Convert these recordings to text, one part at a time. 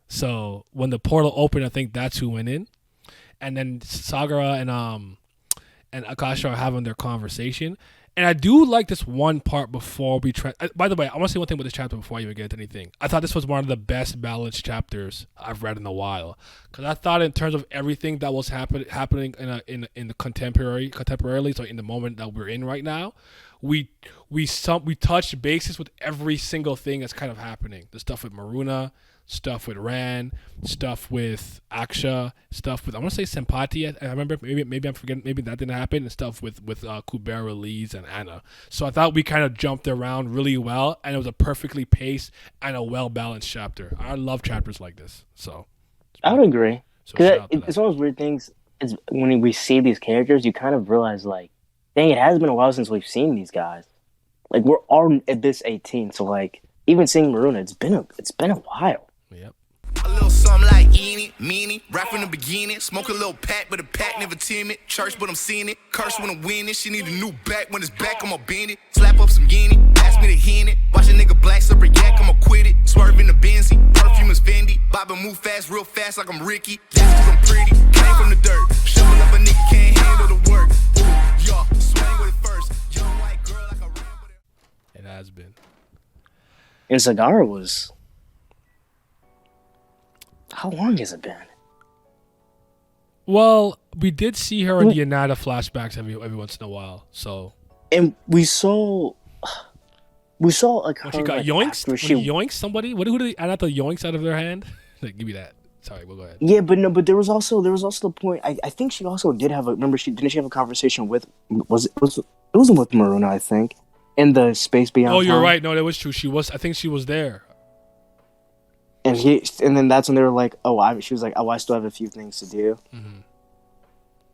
So when the portal opened, I think that's who went in, and then Sagara and Akasha are having their conversation. And I do like this one part before we try. By the way, I want to say one thing about this chapter before I even get into anything. I thought this was one of the best balanced chapters I've read in a while, because I thought in terms of everything that was happening in the contemporarily, so in the moment that we're in right now, we we touched bases with every single thing that's kind of happening. The stuff with Maruna, stuff with Ran, stuff with Aksha, stuff with I want to say Sempati. I remember maybe I'm forgetting, maybe that didn't happen, and stuff with Kubera, Lees, and Anna. So I thought we kind of jumped around really well, and it was a perfectly paced and a well balanced chapter. I love chapters like this. So I would agree. so Because shout out to that. it's one of those weird things. Is when we see these characters, you kind of realize, like, dang, it has been a while since we've seen these guys. Like, we're all at this 18, so like, even seeing Maruna, it's been a while. Yep. A little something like eeny, meeny, rap from the beginning. Smoke a little pack, but the pack never timid. Church, but I'm seeing it. Curse when I'm winning. She need a new back. When it's back, I'ma bend it. Slap up some guinea. Ask me to hit it. Watch a nigga black super yak, I'ma quit it. Swerve in the Benzie. Perfume is Fendi. Bobbin' move fast, real fast, like I'm Ricky. That's 'cause I'm pretty. Came from the dirt. Shovel up a nigga can't handle the work. Ooh, y'all, swing with it first. Young white girl like a ramble. It has been. And Sagara was. How long has it been? Well, we did see her in the Anata flashbacks every once in a while. So And we saw like when her she got like, yoinked, after when she he yoinked somebody, who did Anata yoinks out of their hand? Like, give me that. Sorry, we'll go ahead. Yeah, but no, but there was also the point. I think she also did have a. Remember, she have a conversation with it wasn't with Maruna, I think, in the space beyond. Oh, you're time. right. No, that was true. She was. I think she was there. And then that's when they were like, she was like, I still have a few things to do. Mm-hmm.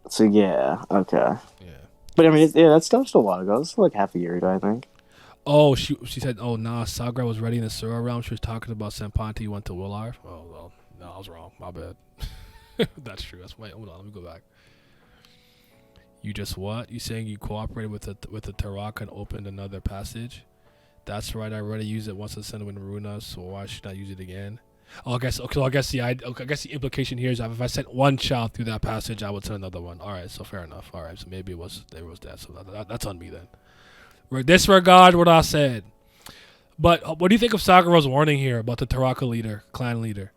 So yeah, okay. Yeah. But I mean, that's still a while ago. It's like half a year ago, I think. Oh, she said, oh, nah, Sagra was ready in the Sura realm. She was talking about Senpanti went to Willar. Oh, well, no, I was wrong. My bad. That's true. Wait, hold on. Let me go back. You just what? You saying you cooperated with the Tarak and opened another passage? That's right. I already used it once to send with Maruna, so why should I use it again? Oh, I guess. Okay, I guess the implication here is that if I sent one child through that passage, I would send another one. All right, so fair enough. All right, so maybe there was that. So that's on me then. Disregard what I said. But what do you think of Sagara's warning here about the Taraka leader, clan leader?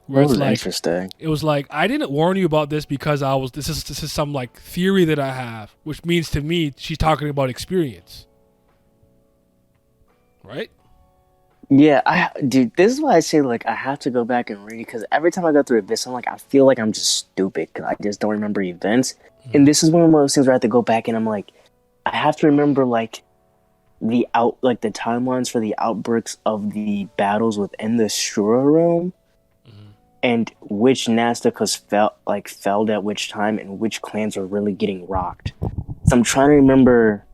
Where That it's was like interesting. it was like I didn't warn you about this because this is some like theory that I have, which means to me she's talking about experience. Right? Yeah, dude, this is why I say like I have to go back and read because every time I go through this, I'm like I feel like I'm just stupid because I just don't remember events. And this is one of those things where I have to go back and I'm like, I have to remember like the timelines for the outbreaks of the battles within the Shura realm and which Nastikas fell at which time and which clans are really getting rocked. So I'm trying to remember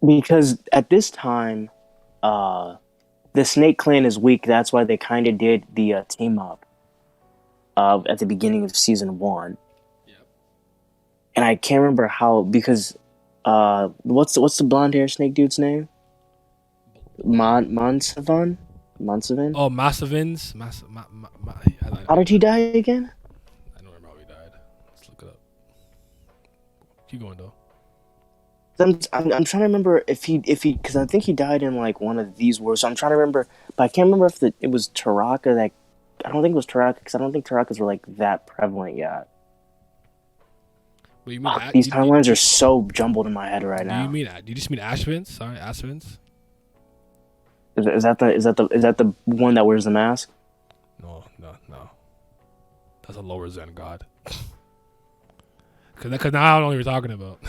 because at this time, the Snake Clan is weak. That's why they kind of did the team up at the beginning of season 1. Yep. And I can't remember how because what's the blonde hair snake dude's name? Monsavan? Oh, Massivins. How did he die again? I don't remember how he died. Let's look it up. Keep going though. I'm trying to remember if he because I think he died in like one of these wars. So I'm trying to remember, but I can't remember if it was Taraka that. I don't think it was Taraka because I don't think Tarakas were like that prevalent yet. What do you mean? These timelines are so jumbled in my head right now. Do you just mean Ashvins? Sorry, Ashvins. Is that the one that wears the mask? No. That's a lower Zen god. Because now I don't know what you're talking about.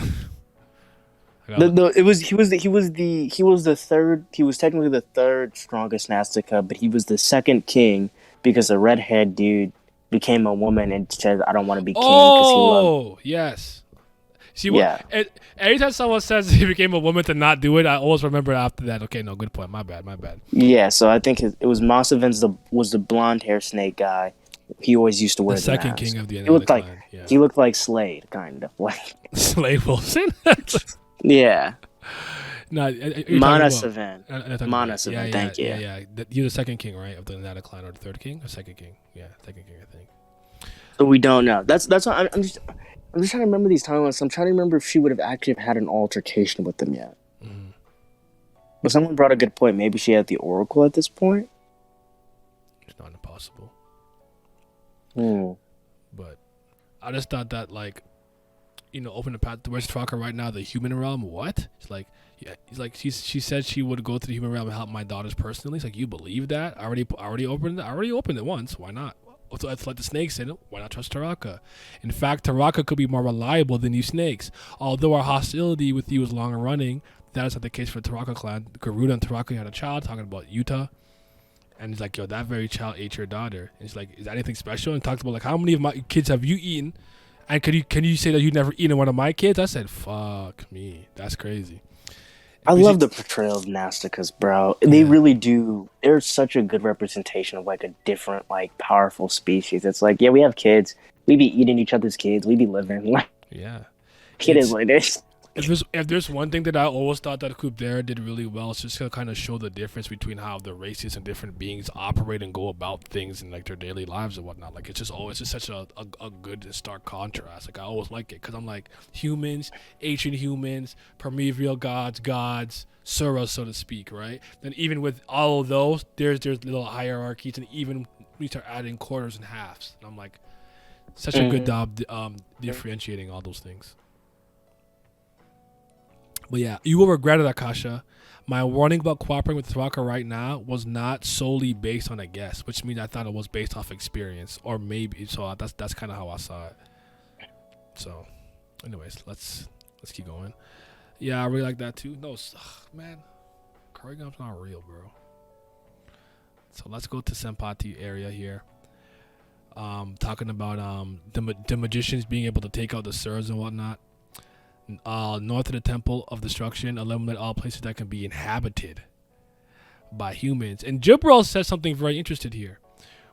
He was the third. He was technically the third strongest Nastica, but he was the second king because the redhead dude became a woman and said, "I don't want to be king." Oh, yes. See, yeah. Anytime someone says he became a woman to not do it, I always remember after that. Okay, no, good point. My bad. Yeah, so I think it was Mossavins was the blonde hair snake guy. He always used to wear the second king of the He looked like clan. Yeah. he looked like Slade, kind of like Slade Wilson. yeah. No, you're talking Mana about Savan. talking Mana about- Savan, thank you. Yeah. You're the second king, right? Of the Nata clan, or the third king, or second king? Yeah, second king, I think. So we don't know. That's what I'm just trying to remember these timelines. I'm trying to remember if she would have actually had an altercation with them yet. Mhm. But someone brought a good point. Maybe she had the Oracle at this point. It's not impossible. Hmm. But I just thought that, like, open the path towards Traka right now, the human realm. What? It's like, yeah, it's like she said she would go to the human realm and help my daughters personally. It's like, you believe that? I already opened it. I already opened it once. Why not? So let's let the snakes in. Why not trust Taraka? In fact, Taraka could be more reliable than you snakes. Although our hostility with you is long running, that is not the case for the Taraka clan. Garuda and Taraka had a child, talking about Utah. And he's like, yo, that very child ate your daughter. And he's like, is that anything special? And talks about, like, how many of my kids have you eaten? And can you say that you've never eaten one of my kids? I said, fuck me. That's crazy. I love the portrayal of Nasticas, bro. They really do. They're such a good representation of, like, a different, like, powerful species. It's like, yeah, we have kids. We be eating each other's kids. We be living. Yeah. Kid is like this. If there's one thing that I always thought that Kubera did really well, it's just to kind of show the difference between how the races and different beings operate and go about things in, like, their daily lives and whatnot. Like, it's just such a good and stark contrast. Like, I always like it because I'm like, humans, ancient humans, primordial gods, Suras, so to speak, right? Then even with all of those, there's little hierarchies, and even we start adding quarters and halves. And I'm like, such a good job differentiating all those things. But yeah, you will regret it, Akasha. My warning about cooperating with Taraka right now was not solely based on a guess, which means I thought it was based off experience, or maybe. So that's kind of how I saw it. So, anyways, let's keep going. Yeah, I really like that too. No, man, Korrigan's not real, bro. So let's go to Senpati area here. Talking about the magicians being able to take out the Suras and whatnot. North of the Temple of Destruction, eliminate all places that can be inhabited by humans. And Jibril says something very interesting here,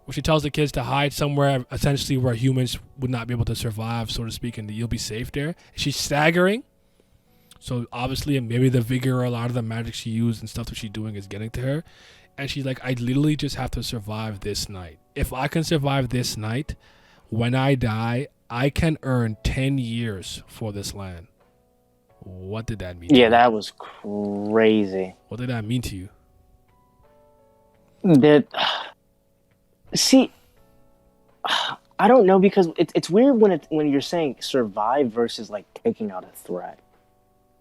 where she tells the kids to hide somewhere, essentially where humans would not be able to survive, so to speak, and you'll be safe there. She's staggering, so obviously, maybe the vigor or a lot of the magic she used and stuff that she's doing is getting to her. And she's like, I literally just have to survive this night. If I can survive this night, when I die, I can earn 10 years for this land. What did that mean? Yeah, that was crazy. What did that mean to you? See, I don't know, because it's weird when you're saying survive versus, like, taking out a threat.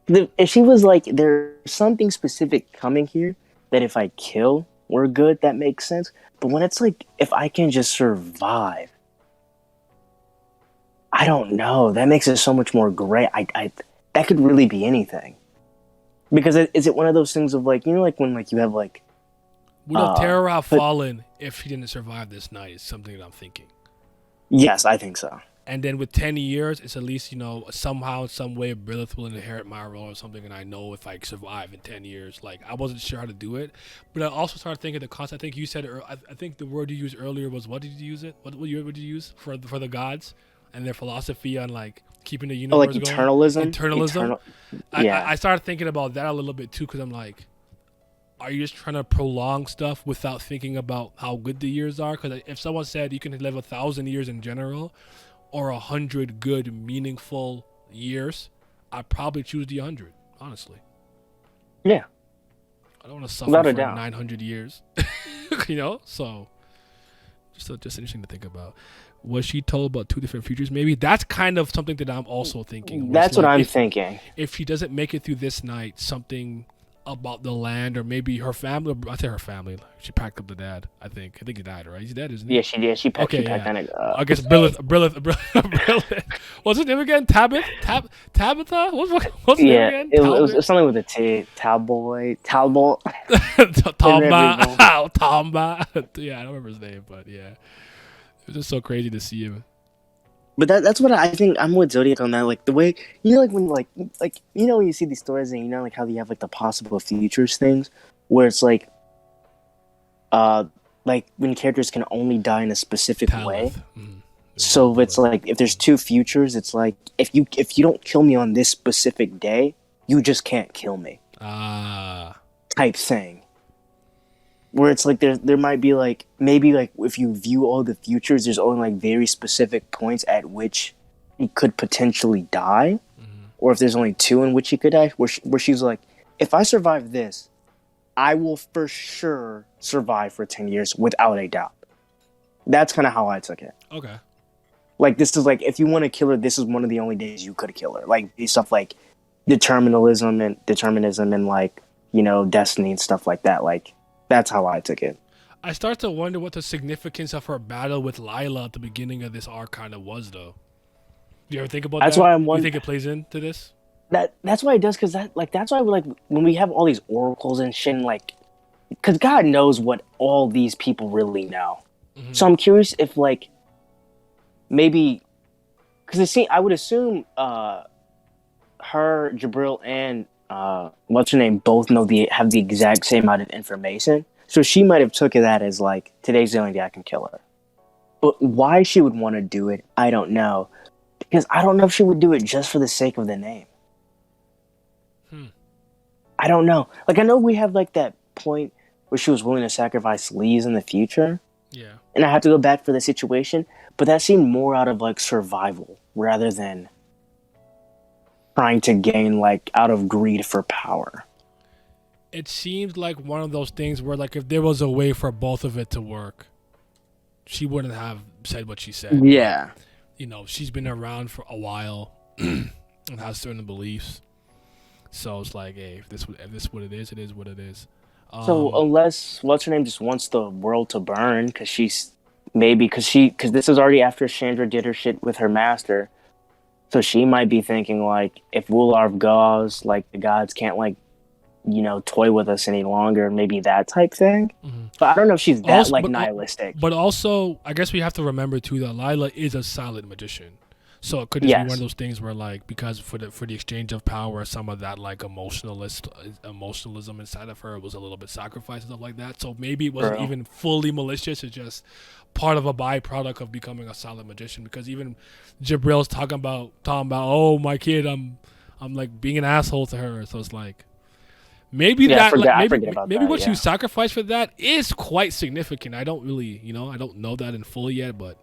If she was like, there's something specific coming here that if I kill, we're good, that makes sense. But when it's like, if I can just survive, I don't know. That makes it so much more gray. That could really be anything. Because is it one of those things of, like, like when, like, you have, like... Would Terra have fallen if she didn't survive this night is something that I'm thinking. Yes, I think so. And then with 10 years, it's at least, somehow, some way, Brilith will inherit my role or something, and I know if I survive in 10 years. Like, I wasn't sure how to do it. But I also started thinking the concept. I think you said, I think the word you used earlier was, what did you use it? What word did you use for the gods and their philosophy on, like, keeping the universe like going? Eternalism? Yeah. I started thinking about that a little bit too, because I'm like, are you just trying to prolong stuff without thinking about how good the years are? Because if someone said you can live 1,000 years in general, or 100 good, meaningful years, I'd probably choose the 100, honestly. Yeah. I don't want to suffer Without a for doubt. 900 years. So just interesting to think about. Was she told about two different futures? Maybe that's kind of something that I'm also thinking. That's what I'm thinking. If she doesn't make it through this night, something about the land, or maybe her family. I say her family. She packed up the dad. I think he died, right? He's dead, isn't he? Yeah, she did. She packed that up. I guess Brilith. What's his name again? Tabitha? What's his name again? It was something with a T. Talboy. Tamba. Tamba. Yeah, I don't remember his name, but yeah. It was just so crazy to see him. But that's what I think. I'm with Zodiac on that. Like, the way, like, when, like, when you see these stories and, like, how you have, like, the possible futures things, where it's, like when characters can only die in a specific way. Mm. So it's, like, if there's two futures, it's, like, if you don't kill me on this specific day, you just can't kill me. type thing. Where it's like there might be like maybe like if you view all the futures, there's only like very specific points at which he could potentially die, or if there's only two in which he could die. Where she's like, if I survive this, I will for sure survive for 10 years without a doubt. That's kind of how I took it. Okay. Like this is like if you want to kill her, this is one of the only days you could kill her. Like stuff like determinism and like destiny and stuff like that. Like. That's how I took it. I start to wonder what the significance of her battle with Lila at the beginning of this arc kind of was, though. Do you ever think about that's that? Why I'm you think it plays into this? That's why it does, because that's why like when we have all these oracles and shit, and like, because God knows what all these people really know. Mm-hmm. So I'm curious if like maybe because I would assume her, Jabril, and what's her name both have the exact same amount of information, so she might have took that as like today's the only day I can kill her. But why she would want to do it, I don't know, because I don't know if she would do it just for the sake of the name. I don't know. Like I know we have like that point where she was willing to sacrifice Lee's in the future. Yeah. And I have to go back for the situation, but that seemed more out of like survival rather than trying to gain like out of greed for power. It seems like one of those things where like if there was a way for both of it to work, she wouldn't have said what she said. Yeah. She's been around for a while and has certain beliefs. So it's like, hey, if this is what it is, it is what it is. So unless what's her name just wants the world to burn because because this is already after Chandra did her shit with her master. So she might be thinking, like, if Wularv goes, like, the gods can't, like, toy with us any longer, maybe that type thing. Mm-hmm. But I don't know if she's that, nihilistic. But also, I guess we have to remember, too, that Lila is a silent magician. So it could just be one of those things where, like, because for the exchange of power, some of that, like, emotionalism inside of her was a little bit sacrificed and stuff like that. So maybe it wasn't even fully malicious. It's just part of a byproduct of becoming a silent magician. Because even Jabril's talking about, oh, my kid, I'm like being an asshole to her. So it's like maybe maybe what you sacrificed for that is quite significant. I don't really, I don't know that in full yet, but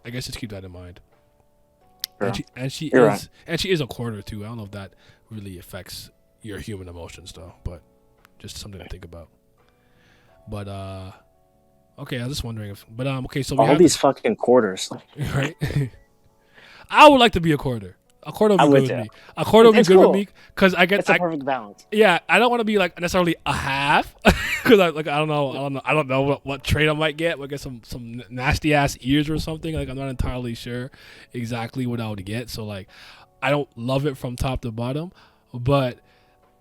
I guess just keep that in mind. And she is a quarter too. I don't know if that really affects your human emotions though, but just something to think about. But okay, I was just wondering okay, so we all these fucking quarters, right? I would like to be a quarter. A quarter would be good with me. A quarter would be good with me because I get it's a perfect balance. Yeah, I don't want to be like necessarily a half because I don't know what trait I might get. I get some nasty ass ears or something. Like I'm not entirely sure exactly what I would get. So like I don't love it from top to bottom, but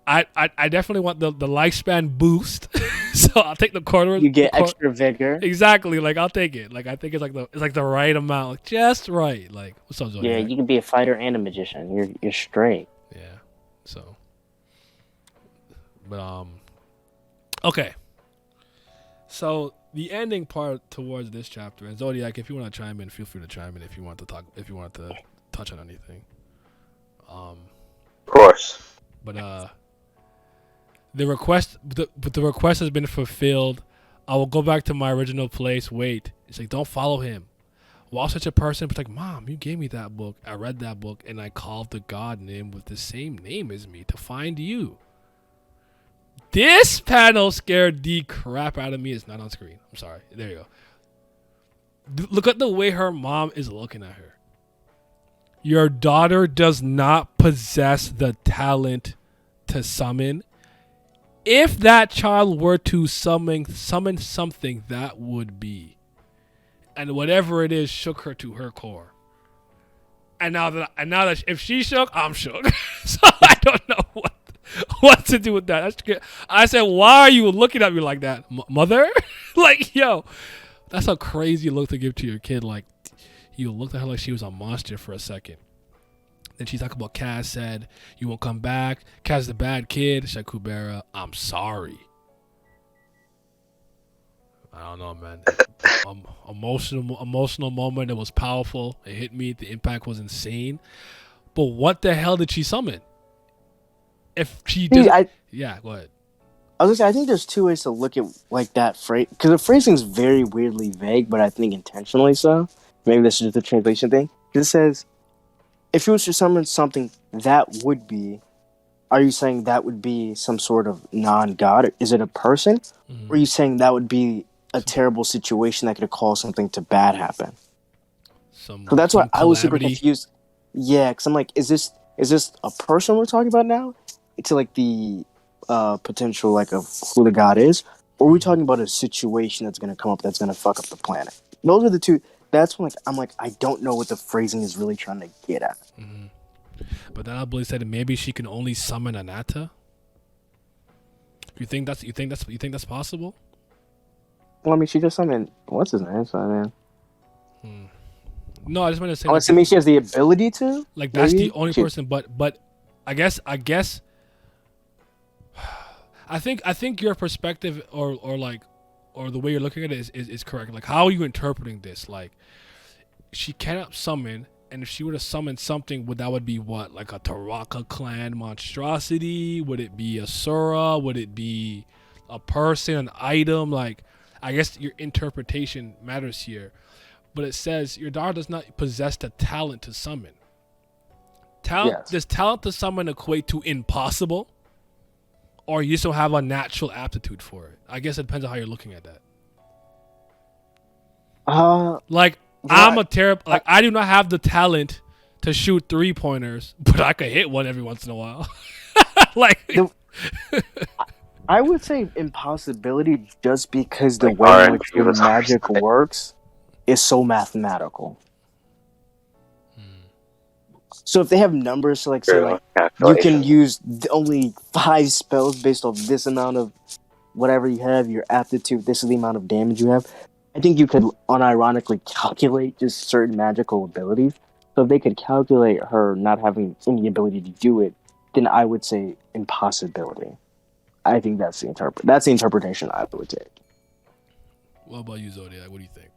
I definitely want the lifespan boost. So I'll take the quarter. You get extra vigor. Exactly. Like I'll take it. Like I think it's like the right amount, like just right. Like what's up, Zodiac? Yeah, you can be a fighter and a magician. You're straight. Yeah. So, but okay. So the ending part towards this chapter, and Zodiac, if you want to chime in, feel free to chime in if you want to talk, if you want to touch on anything. Of course. But the request has been fulfilled. I will go back to my original place. Wait, it's like don't follow him. While such a person, it's like, Mom, you gave me that book. I read that book, and I called the god name with the same name as me to find you. This panel scared the crap out of me. It's not on screen. I'm sorry. There you go. Look at the way her mom is looking at her. Your daughter does not possess the talent to summon. If that child were to summon something, that would be. And whatever it is shook her to her core. And now that if she shook, I'm shook. So I don't know what to do with that. I said, why are you looking at me like that, mother? Like, yo, that's a crazy look to give to your kid. Like, you looked at her like she was a monster for a second. Then she talked about Kaz said, you won't come back. Kaz is the bad kid. She said, Kubera, I'm sorry. I don't know, man. Emotional moment. It was powerful. It hit me. The impact was insane. But what the hell did she summon? if she See, did, yeah, go ahead. I was gonna say, I think there's two ways to look at like that phrase because the phrasing is very weirdly vague, but I think intentionally so. Maybe this is just a translation thing. 'Cause it says, if you was to summon something that would be, are you saying that would be some sort of non-god? Is it a person? Or are you saying that would be a terrible situation that could cause something to bad happen? So that's why I was super confused. Yeah, because I'm like, is this a person we're talking about now? To like the potential like of who the god is, or are we talking about a situation that's gonna come up that's gonna fuck up the planet? Those are the two. That's when like I'm like I don't know what the phrasing is really trying to get at. Mm-hmm. But then I believe said maybe she can only summon Anatta. You think that's possible? Well, I mean, she just summoned what's his name, so I mean. No, I just want to say. Unless it means she has the ability to. Like that's maybe? The only person, but I guess. I think your perspective or the way you're looking at it is correct. Like, how are you interpreting this? Like, she cannot summon, and if she were to summon something, that would be what? Like a Taraka clan monstrosity? Would it be a Sura? Would it be a person, an item? Like, I guess your interpretation matters here. But it says your daughter does not possess the talent to summon. Yes. Does talent to summon equate to impossible? Or you still have a natural aptitude for it? I guess it depends on how you're looking at that. Like, I'm a terrible... Like, I do not have the talent to shoot 3-pointers, but I could hit one every once in a while. I would say impossibility just because the way in which the magic works is so mathematical. So if they have numbers to like say like you can use only 5 spells based off this amount of whatever you have, your aptitude, this is the amount of damage you have, I think you could unironically calculate just certain magical abilities. So if they could calculate her not having any ability to do it, then I would say impossibility. I think that's the interpretation I would take. What about you, Zodiac? What do you think?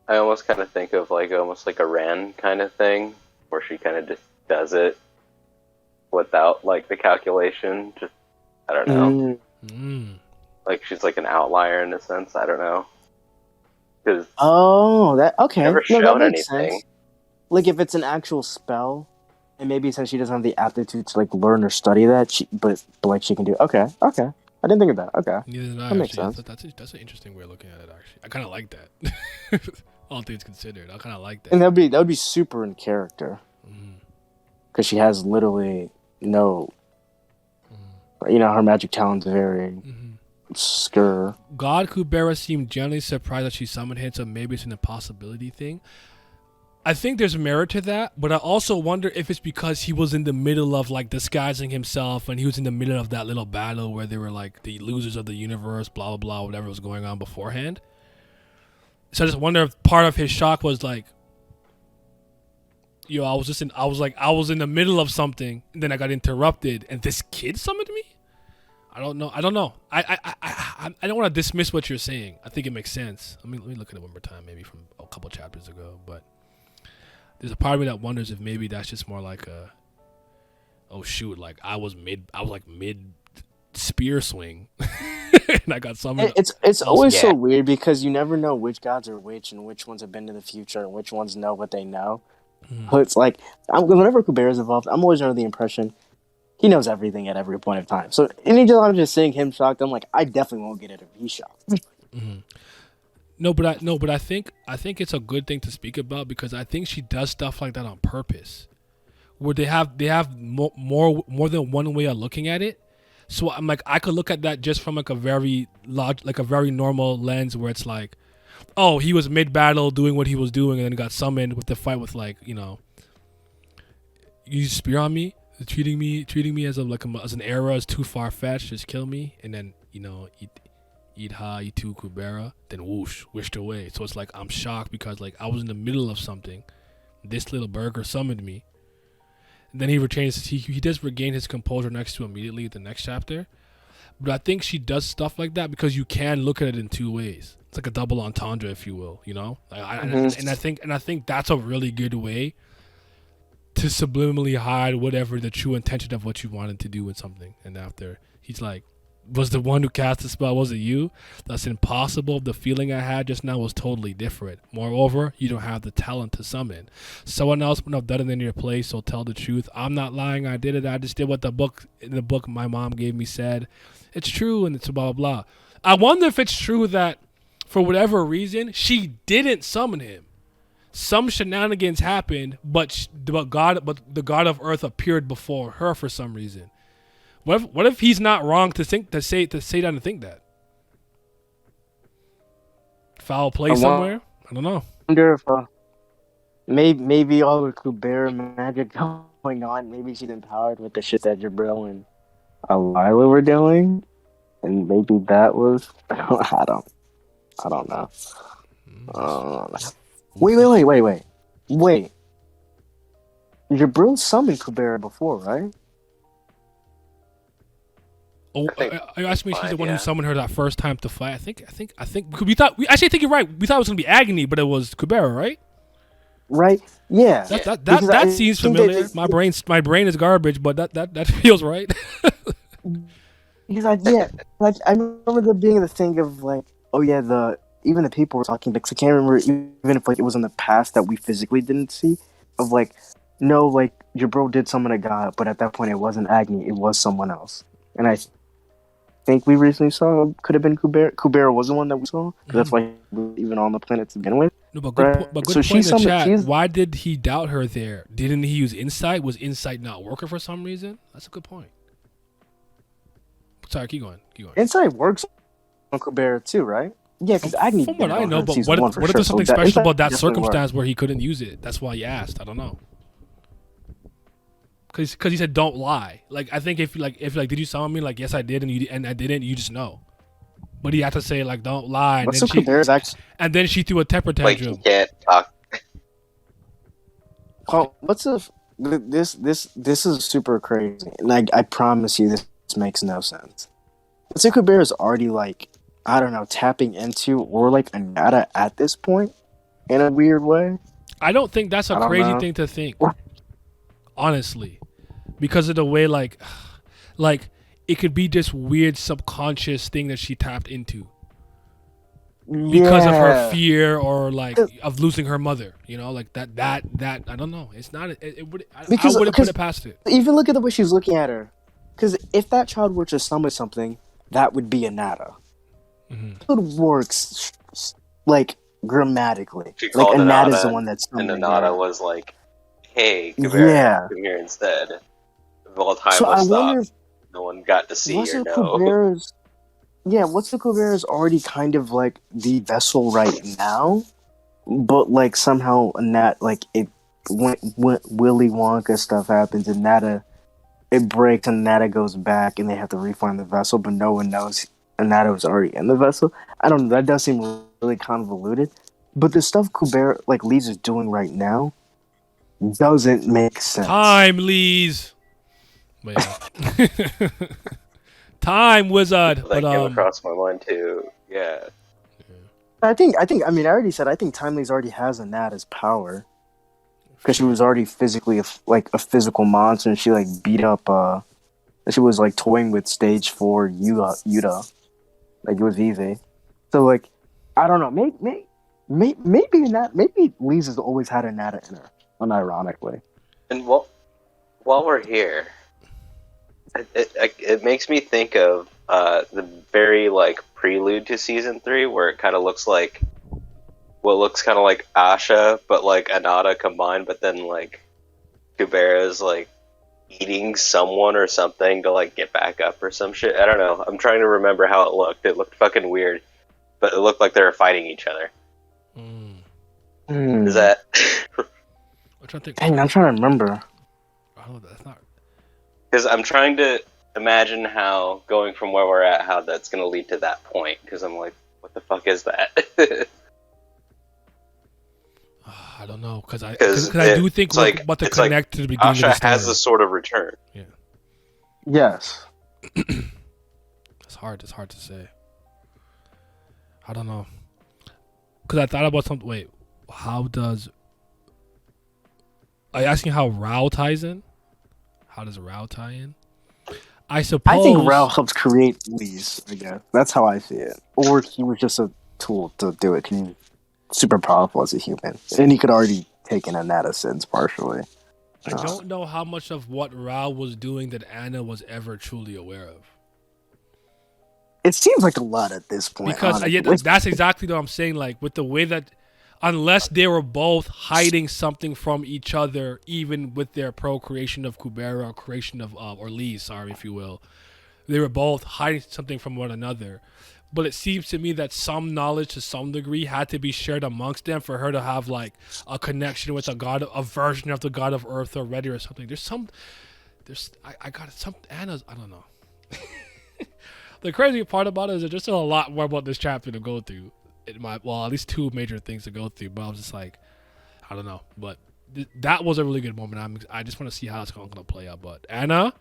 I almost kind of think of almost like a Ran kind of thing, where she kind of just does it without like the calculation. Just I don't know. Like she's like an outlier in a sense. I don't know. Because okay. Never shown anything. Sense. Like if it's an actual spell, and maybe since she doesn't have the aptitude to like learn or study that, but like she can do. Okay. I didn't think of that. Okay. Neither did I. That makes sense. That's an interesting way of looking at it. Actually, I kind of like that. All things considered, I kind of like that. And that would be super in character, because she has literally no, her magic talent's very obscure. God Kubera seemed generally surprised that she summoned him, so maybe it's an impossibility thing. I think there's merit to that, but I also wonder if it's because he was in the middle of like disguising himself, and he was in the middle of that little battle where they were like the losers of the universe, blah blah blah, whatever was going on beforehand. So I just wonder if part of his shock was like, I was in the middle of something, and then I got interrupted, and this kid summoned me. I don't know. I don't want to dismiss what you're saying. I think it makes sense. Let me look at it one more time, maybe from a couple chapters ago. But there's a part of me that wonders if maybe that's just more like a, oh shoot, like I was mid spear swing. And I got summoned. It's always so weird because you never know which gods are which and which ones have been to the future and which ones know what they know. But it's like whenever Kubera's involved, I'm always under the impression he knows everything at every point of time. So anytime I'm just seeing him shocked, I'm like, I definitely won't get it if he's shocked. No, but I think it's a good thing to speak about because I think she does stuff like that on purpose, where they have more than one way of looking at it. So I'm like, I could look at that just from like a very normal lens where it's like, oh, he was mid battle doing what he was doing and then got summoned with the fight with like, you spear on me, treating me as an arrow is too far fetched, just kill me, and then eat too Kubera, then whoosh, wished away. So it's like I'm shocked because like I was in the middle of something, this little burger summoned me. Then he does regain his composure next to immediately in the next chapter. But I think she does stuff like that because you can look at it in two ways. It's like a double entendre, if you will, And I think that's a really good way to subliminally hide whatever the true intention of what you wanted to do with something. And after he's like, was the one who cast the spell, was it you? That's impossible. The feeling I had just now was totally different. Moreover, you don't have the talent to summon. Someone else would have done it in your place, so tell the truth. I'm not lying, I did it. I just did what the book my mom gave me said. It's true, and it's blah, blah, blah. I wonder if it's true that for whatever reason, she didn't summon him. Some shenanigans happened, but the god of Earth appeared before her for some reason. What if he's not wrong to say that and think that? Foul play somewhere? I don't know. I wonder if maybe all the Kubera magic going on, maybe she's empowered with the shit that Jabril and Lila were doing, and maybe that was I don't know. Wait. Jabril summoned Kubera before, right? Oh, you asked me if she's the one who summoned her that first time to fight. I think we actually think you're right. We thought it was gonna be Agony, but it was Kubera, right? Right? Yeah. That seems familiar. My brain is garbage, but that feels right. Because I remember there being the thing of like, oh yeah, even the people were talking, because I can't remember even if like it was in the past that we physically didn't see, of like, no, like Jabril did summon a god, but at that point it wasn't Agni, it was someone else. And I think we recently saw could have been Kubera. Kubera was the one that we saw. That's why we were even on the planet to begin with. No, but good point in the chat. Why did he doubt her there? Didn't he use insight? Was insight not working for some reason? That's a good point. Sorry, keep going. Insight works on Kubera too, right? Yeah, because Agni. From what I know, but what if there's something special about that circumstance where he couldn't use it? That's why he asked. I don't know. Because he said don't lie. Like I think if did you summon me? Like yes I did, and I didn't. You just know. But he had to say like don't lie. And then she threw a temper tantrum. Like you can't talk. Oh, this is super crazy. And I promise you this makes no sense. Let's say Kubera is already like, I don't know, tapping into or like a Nada at this point in a weird way. I don't think that's a crazy thing to think. Honestly. Because of the way like it could be this weird subconscious thing that she tapped into. Because of her fear or like of losing her mother, you know, like that I don't know. It's not I wouldn't put it past it. Even look at the way she's looking at her. Because if that child were to summon something, that would be a Nada. Mm-hmm. It works like grammatically. Like a Nada is the one that's summoned. And the Nada was like, "Hey, Kubera, come here instead." All time was stopped. No one got to see or know. What's the Kubera's already kind of like the vessel right now, but like somehow when Willy Wonka stuff happens and Nada. It breaks and Nada goes back and they have to reform the vessel, but no one knows Nada was already in the vessel. I don't know. That does seem really convoluted. But the stuff Kubera, like Lee's is doing right now doesn't make sense. Time, Lee's. Time, wizard. That came across my mind too. Yeah. I already said I think Time Lee's already has a Nada's power. Because she was already physically a physical monster, and she like beat up. She was like toying with stage 4 Yuta, like it was easy. So like, I don't know. Maybe Lee's has always had a Nada in her, unironically. And while we're here, it makes me think of the very like prelude to season 3, where it kind of looks like. What looks kind of like Asha, but like Anada combined, but then like Kubera's like eating someone or something to like get back up or some shit. I don't know. I'm trying to remember how it looked. It looked fucking weird, but it looked like they were fighting each other. Is that? I'm trying to think. Dang, I'm trying to remember. Oh, that's not. Because I'm trying to imagine how going from where we're at, how that's going to lead to that point. Because I'm like, what the fuck is that? I don't know, because I do think like, about the connect to the beginning Asha of the story. has a sort of return. Yeah. Yes. It's hard to say. I don't know. Because I thought about something. Wait, how does... Are you asking how Rao ties in? How does Rao tie in? I I suppose. think Rao helps create Lee's, I guess. That's how I see it. Or he was just a tool to do it. He's super powerful as a human. And he could already take in Anata sins partially. I don't know how much of what Rao was doing that Anna was ever truly aware of. It seems like a lot at this point. Because that's exactly what I'm saying. Like with the way that, unless they were both hiding something from each other, even with their procreation of Kubera or creation of or Lee, sorry if you will, they were both hiding something from one another. But it seems to me that some knowledge to some degree had to be shared amongst them for her to have like a connection with a version of the god of Earth already or something. I got some Anna's. I don't know. The crazy part about it is there's still a lot more about this chapter to go through. At least two major things to go through. But I was just like, I don't know. But that was a really good moment. I just want to see how it's going to play out. But Anna,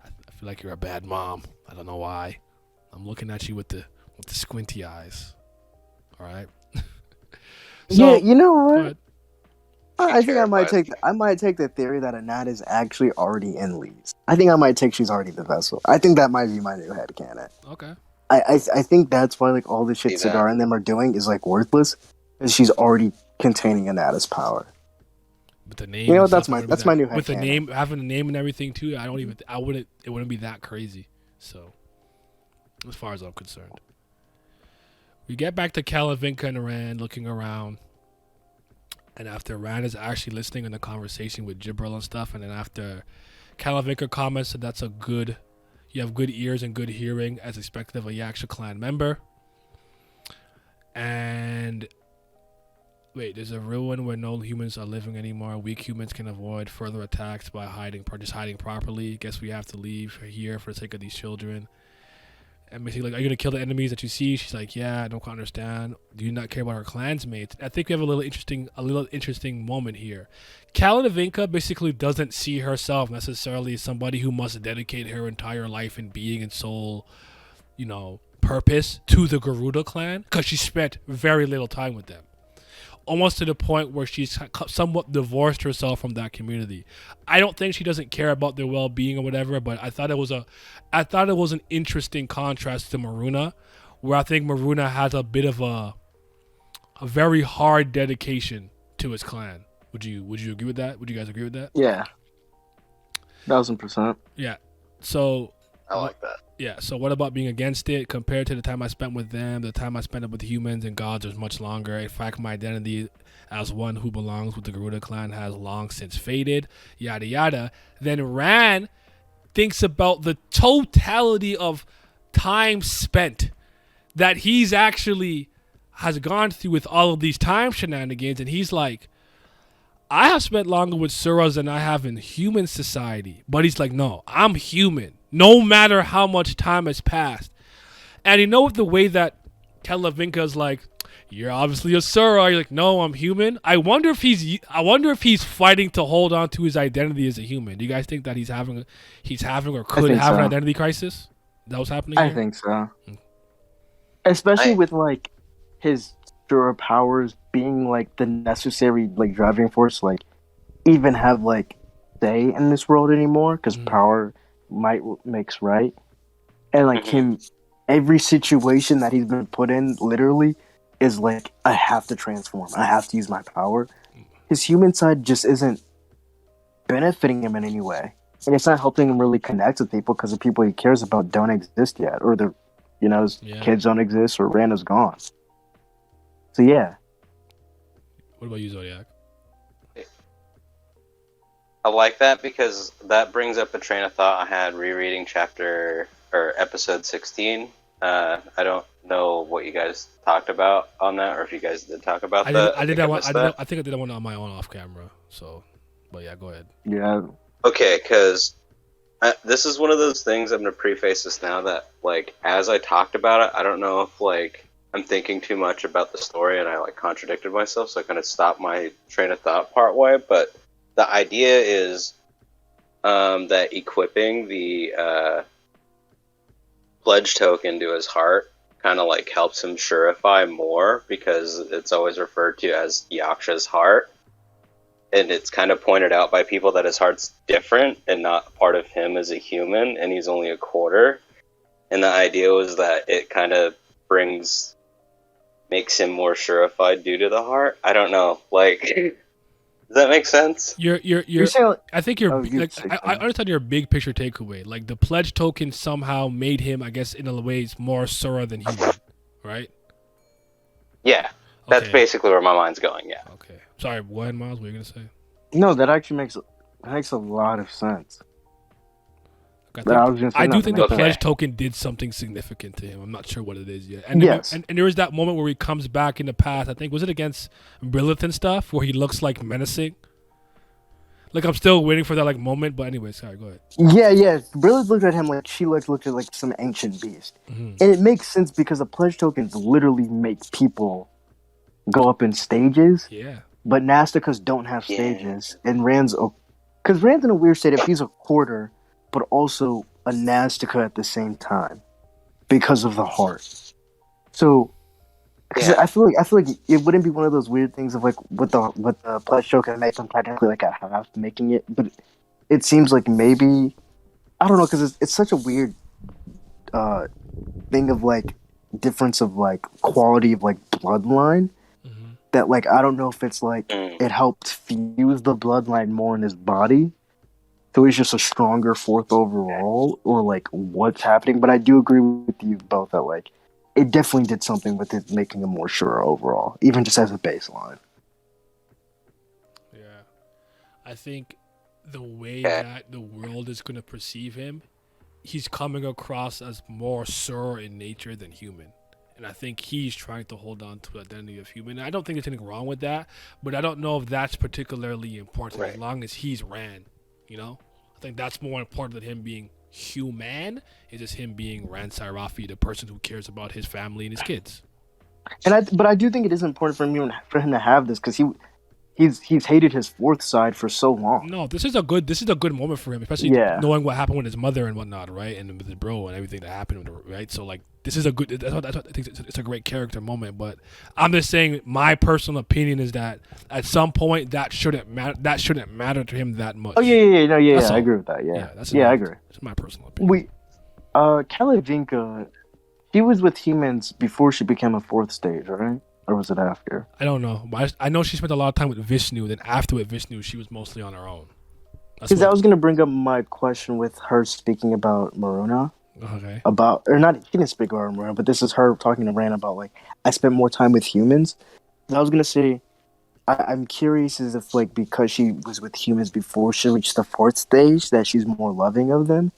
I feel like you're a bad mom. I don't know why. I'm looking at you with the squinty eyes. All right. So, yeah, you know what? I think I might take the theory that Anat is actually already in Lee's. I think I might take she's already the vessel. I think that might be my new headcanon. Okay. I think that's why like all the shit Cigar and them are doing is like worthless, because she's already containing Anata's power. With the name, you know what? That's my new headcanon. With the name, having a name and everything too. It wouldn't be that crazy. So, as far as I'm concerned, we get back to Kalavinka and Rand looking around. And after Rand is actually listening in the conversation with Jibril and stuff, and then after Kalavinka comments that you have good ears and good hearing as expected of a Yaksha clan member. And there's a ruin where no humans are living anymore. Weak humans can avoid further attacks by just hiding properly. Guess we have to leave here for the sake of these children. And basically, like, are you gonna kill the enemies that you see? She's like, yeah, I don't quite understand. Do you not care about her clansmates? I think we have a little interesting moment here. Kalavinka basically doesn't see herself necessarily as somebody who must dedicate her entire life and being and soul, purpose to the Garuda clan, because she spent very little time with them. Almost to the point where she's somewhat divorced herself from that community. I don't think she doesn't care about their well-being or whatever, but I thought it was an interesting contrast to Maruna, where I think Maruna has a bit of a very hard dedication to his clan. Would you agree with that? Would you guys agree with that? Yeah, 1000%. Yeah. So I like that. Yeah, so what about being against it? Compared to the time I spent with them, the time I spent with humans and gods was much longer. In fact, my identity as one who belongs with the Garuda clan has long since faded, yada yada. Then Rand thinks about the totality of time spent that he's actually has gone through with all of these time shenanigans, and he's like, I have spent longer with Suras than I have in human society. But he's like, no, I'm human. No matter how much time has passed. And the way that Kalavinka's like, you're obviously a Sura. You're like, no, I'm human. I wonder if he's fighting to hold on to his identity as a human. Do you guys think that he's having or could have an identity crisis? That was happening here? I think so. Especially with like his Sura powers being like the necessary like driving force, like even have like say in this world anymore, because power might makes right, and like him, every situation that he's been put in literally is like, I have to transform, I have to use my power. His human side just isn't benefiting him in any way, and it's not helping him really connect with people, because the people he cares about don't exist yet, or his kids don't exist, or Rand is gone. So yeah. What about you, Zodiac? I like that because that brings up a train of thought I had rereading episode 16. I don't know what you guys talked about on that, or if you guys did talk about that. I think I did that one on my own off camera. So, but yeah, go ahead. Yeah. Okay, because this is one of those things. I'm gonna preface this now that, like, as I talked about it, I don't know if like I'm thinking too much about the story and I like contradicted myself, so I kind of stopped my train of thought part way. But the idea is that equipping the pledge token to his heart kind of like helps him surefy more, because it's always referred to as Yaksha's heart. and it's kind of pointed out by people that his heart's different and not part of him as a human, and he's only a quarter. And the idea was that it kind of makes him more sureified due to the heart. I don't know, like, does that make sense? You're saying, I think you're oh, like I understand your big picture takeaway. Like the pledge token somehow made him, I guess, in a way, more Sura than human, right? Yeah, that's Okay. basically where my mind's going. Yeah. Okay. Sorry, go ahead, Miles. What were you gonna say? no, that actually makes a lot of sense. I But I was gonna say do think nothing. the Okay. pledge token did something significant to him. I'm not sure what it is yet. And Yes. and there is that moment where he comes back in the past. I think was it against Brilith and stuff, where he looks like menacing. Like I'm still waiting for that like moment. But anyway, sorry. Go ahead. Yeah. Brilliant looked at him like she looked at like some ancient beast, and it makes sense because the pledge tokens literally make people go up in stages. Yeah. But Nastikas don't have stages, and because Rand's in a weird state if he's a quarter, but also a Nastica at the same time because of the heart. So, because I feel like it wouldn't be one of those weird things of like with the pledge token makes them technically like a half making it, but it seems like maybe I don't know because it's such a weird thing of like difference of like quality of like bloodline. That like I don't know if it's like it helped fuse the bloodline more in his body, so he's just a stronger fourth overall, or like what's happening. But I do agree with you both that like it definitely did something with it making him more sure overall, even just as a baseline. Yeah. I think the way that the world is gonna perceive him, he's coming across as more Sura in nature than human. And I think he's trying to hold on to the identity of human. I don't think there's anything wrong with that, but I don't know if that's particularly important as long as he's Ran, you know? I think that's more important than him being human, is just him being Ran Sairafi, the person who cares about his family and his kids. But I do think it is important for him to have this because he's hated his fourth side for so long. No, this is a good moment for him, especially knowing what happened with his mother and whatnot, right? And with his bro and everything that happened, right? So like, this is a good. That's what I think it's a great character moment. But I'm just saying, my personal opinion is that at some point that shouldn't matter. That shouldn't matter to him that much. Oh yeah. That's I all. agree with that. I agree. It's my personal opinion. Kalavinka, she was with humans before she became a fourth stage, right? Or was it after? I don't know, but I know she spent a lot of time with Vishnu. Then after with Vishnu, she was mostly on her own. Because I was going to bring up my question with her speaking about Maruna. Okay. She didn't speak about Maruna, but this is her talking to Rand about, like, I spent more time with humans. I was going to say, I'm curious as if, like, because she was with humans before she reached the fourth stage, that she's more loving of them.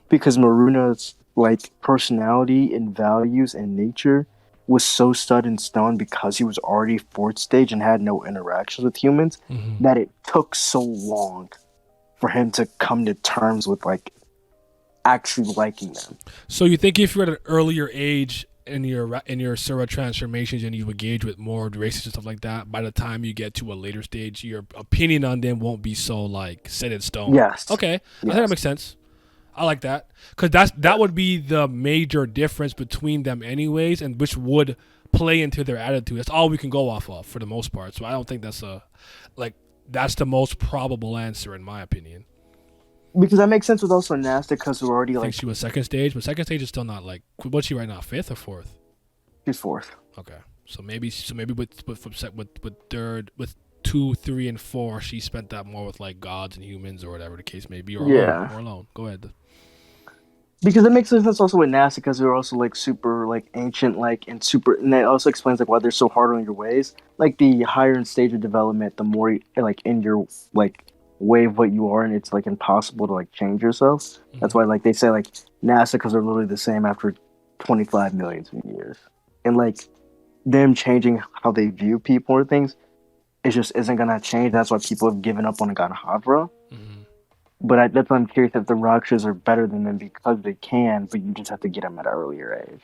Because Maruna's, like, personality and values and nature was so set in stone because he was already fourth stage and had no interactions with humans that it took so long for him to come to terms with like actually liking them. So you think if you're at an earlier age in your Sura transformations and you engage with more races and stuff like that, by the time you get to a later stage, your opinion on them won't be so like set in stone? Yes. Okay. Yes. I think that makes sense. I like that because that would be the major difference between them, anyways, and which would play into their attitude. That's all we can go off of for the most part. So I don't think that's the most probable answer in my opinion. Because that makes sense with also Nasty because we're already I like think she was second stage, but second stage is still not like what's she right now? Fifth or fourth? she's fourth. Okay, so maybe with third with 2, 3, and 4, she spent that more with like gods and humans or whatever the case may be, or alone. Go ahead. Because it makes sense also with Nasty because they're also like super like ancient and that also explains like why they're so hard on your ways. Like the higher in stage of development, the more like in your like way of what you are, and it's like impossible to like change yourself. That's why like they say like Nasticas are literally the same after 25 million years, and like them changing how they view people or things, it just isn't gonna change. That's why people have given up on Ganhavra. But that's why I'm curious if the Rakshas are better than them because they can, but you just have to get them at an earlier age.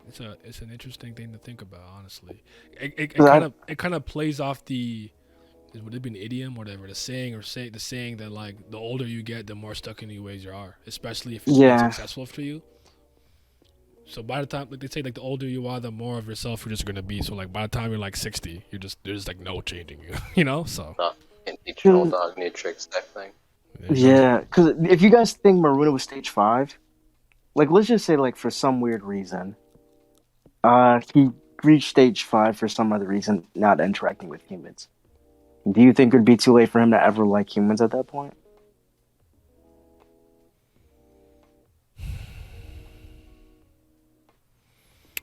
It's an interesting thing to think about, honestly. It kind of plays off would it be an idiom or whatever, the saying that like the older you get, the more stuck in your ways you are, especially if it's been successful for you. So by the time, like they say, like the older you are, the more of yourself you're just gonna be. So like by the time you're like 60, there's like no changing you, you know. So Not an each old dog, new tricks type thing. Yeah, because if you guys think Maruna was stage 5, like let's just say like for some weird reason, he reached stage 5 for some other reason, not interacting with humans. Do you think it'd be too late for him to ever like humans at that point?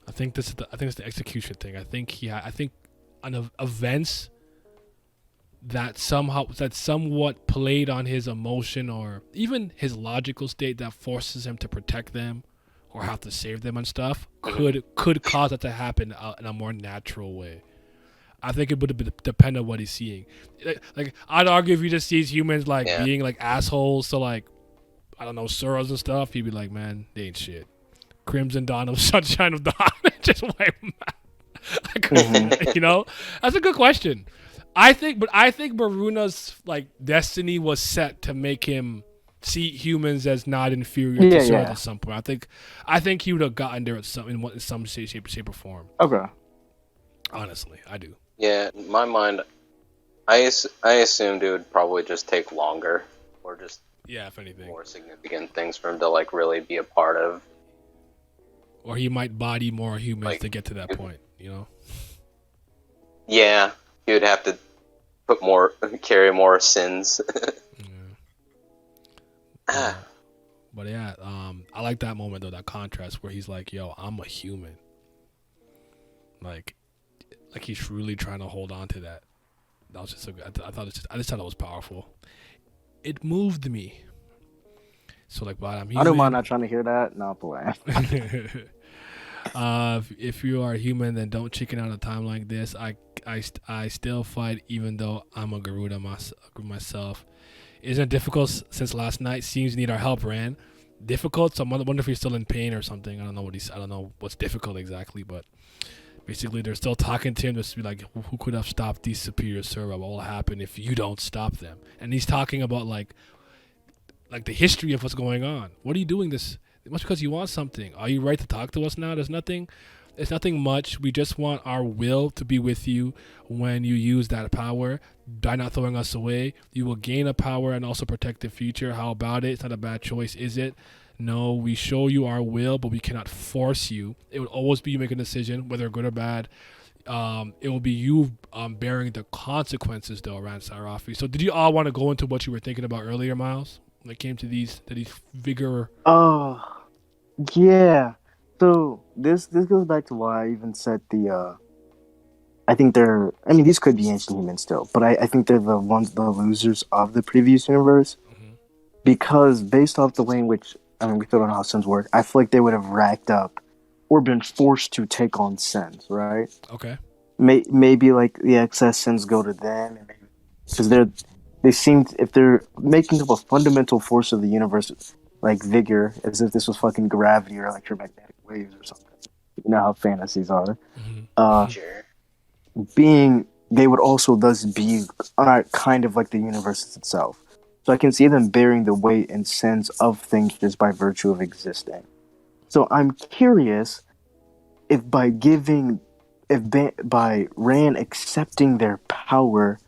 I think this is I think it's the execution thing. I think on events that somewhat played on his emotion or even his logical state that forces him to protect them or have to save them and stuff could cause that to happen in a more natural way. I think it would depend on what he's seeing. Like I'd argue if he just sees humans like being like assholes to like, I don't know, Soros and stuff, he'd be like, man, they ain't shit. Crimson Dawn of Sunshine of Dawn, just wipe them out. You know, that's a good question. I think Maruna's like destiny was set to make him see humans as not inferior to Soros at some point. I think he would have gotten there in some shape or form. Okay. Honestly, I do. Yeah, in my mind, I assumed it would probably just take longer, or just if anything, more significant things for him to like really be a part of. Or he might body more humans to get to that point, you know? Yeah, he would have to carry more sins. But yeah, I like that moment though, that contrast where he's like, "Yo, I'm a human." Like he's really trying to hold on to that. That was just so good. I just thought it was powerful. It moved me. So like, but I'm human. I don't mind not trying to hear that. No, play. If you are human, then don't chicken out a time like this. I still fight even though I'm a Garuda myself. Isn't it difficult since last night? Seems you need our help, Ran. Difficult? So I wonder if he's still in pain or something. I don't know what's difficult exactly, but basically they're still talking to him just to be like, who could have stopped these superior server? What will happen if you don't stop them? And he's talking about like the history of what's going on. What are you doing this? It must be because you want something. Are you right to talk to us now? It's nothing much. We just want our will to be with you when you use that power. By not throwing us away, you will gain a power and also protect the future. How about it? It's not a bad choice, is it? No, we show you our will, but we cannot force you. It will always be you make a decision, whether good or bad. It will be you bearing the consequences, though, around Sarafi. So did you all want to go into what you were thinking about earlier, Miles? When it came to these vigor. Oh, yeah. So this goes back to why I even said I think these could be ancient humans still, but I think they're the losers of the previous universe. Mm-hmm. Because based off the way in which, we still don't know how sins work, I feel like they would have racked up or been forced to take on sins, right? Okay. Maybe like the excess sins go to them, because they seem, if they're making up a fundamental force of the universe, like vigor, as if this was fucking gravity or electromagnetic waves or something. You know how fantasies are. Mm-hmm. Sure. They would also thus be kind of like the universe itself. So I can see them bearing the weight and sins of things just by virtue of existing. So I'm curious if by Ran accepting their power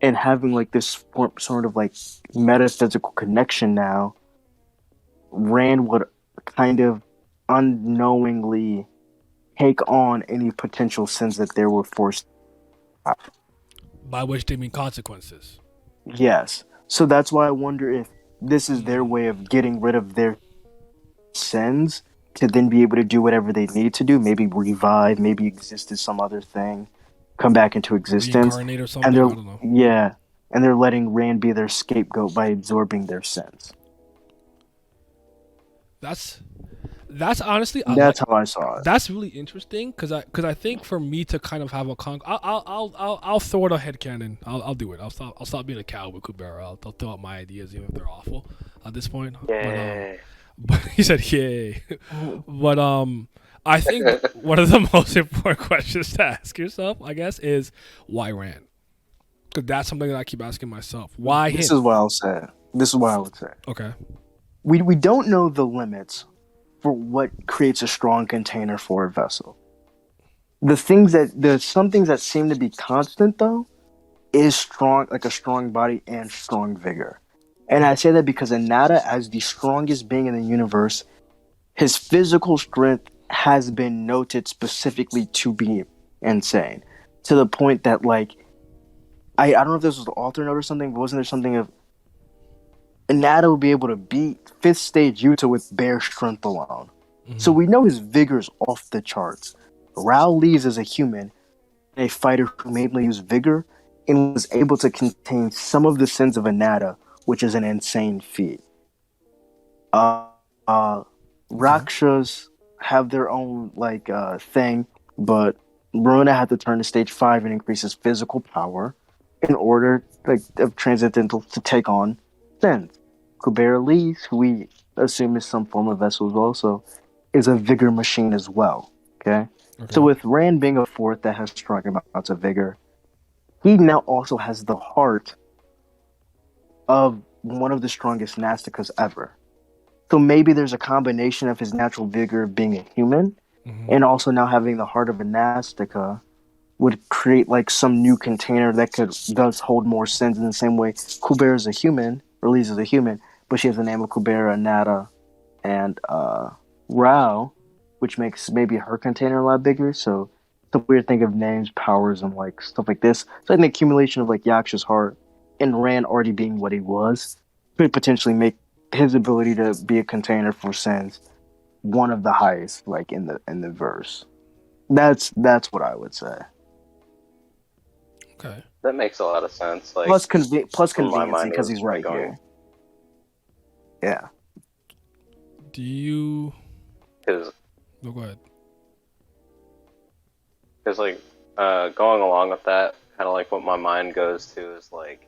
and having like this sort of like metaphysical connection now, Rand would kind of unknowingly take on any potential sins that they were forced to have. By which they mean consequences. Yes. So that's why I wonder if this is their way of getting rid of their sins to then be able to do whatever they need to do. Maybe revive, maybe exist as some other thing, come back into existence. Reincarnate or something, I don't know. Yeah. And they're letting Rand be their scapegoat by absorbing their sins. That's honestly that's how I saw it. That's really interesting because I think for me to kind of have a I'll throw it a headcanon. I'll do it. I'll stop being a cow with Kubera. I'll throw out my ideas even if they're awful at this point. Yay. But he said yay. But I think one of the most important questions to ask yourself, I guess, is why Rand? Because that's something that I keep asking myself. Why This him? is what I'll say. This is what I would say. Okay. We don't know the limits for what creates a strong container for a vessel. There's some things that seem to be constant though is strong, like a strong body and strong vigor. And I say that because Anata, as the strongest being in the universe, his physical strength has been noted specifically to be insane. To the point that, like, I don't know if this was the author note or something, but wasn't there something of Anata would be able to beat 5th stage Yuta with bare strength alone. Mm-hmm. So we know his vigor is off the charts. Rao leaves as a human, a fighter who mainly used vigor, and was able to contain some of the sins of Anata, which is an insane feat. Rakshas have their own thing, but Maruna had to turn to stage 5 and increase his physical power in order of Transcendental to take on sins. Kubera leaves, who we assume is some form of vessel also, is a vigor machine as well. Okay? So with Rand being a 4th that has strong amounts of vigor, he now also has the heart of one of the strongest Nastikas ever. So maybe there's a combination of his natural vigor of being a human and also now having the heart of a Nastica would create like some new container that could thus hold more sins in the same way Kubera is a human, or Lise is a human, but she has the name of Kubera, Nata, and Rao, which makes maybe her container a lot bigger. So it's a weird thing of names, powers, and like stuff like this. So I think the accumulation of like Yaksha's heart and Rand already being what he was could potentially make his ability to be a container for sins one of the highest, like in the verse. That's what I would say. Okay, that makes a lot of sense. Like plus convenience because he's right here. Yeah. Do you? Because no, go ahead. Because like going along with that, kind of like what my mind goes to is like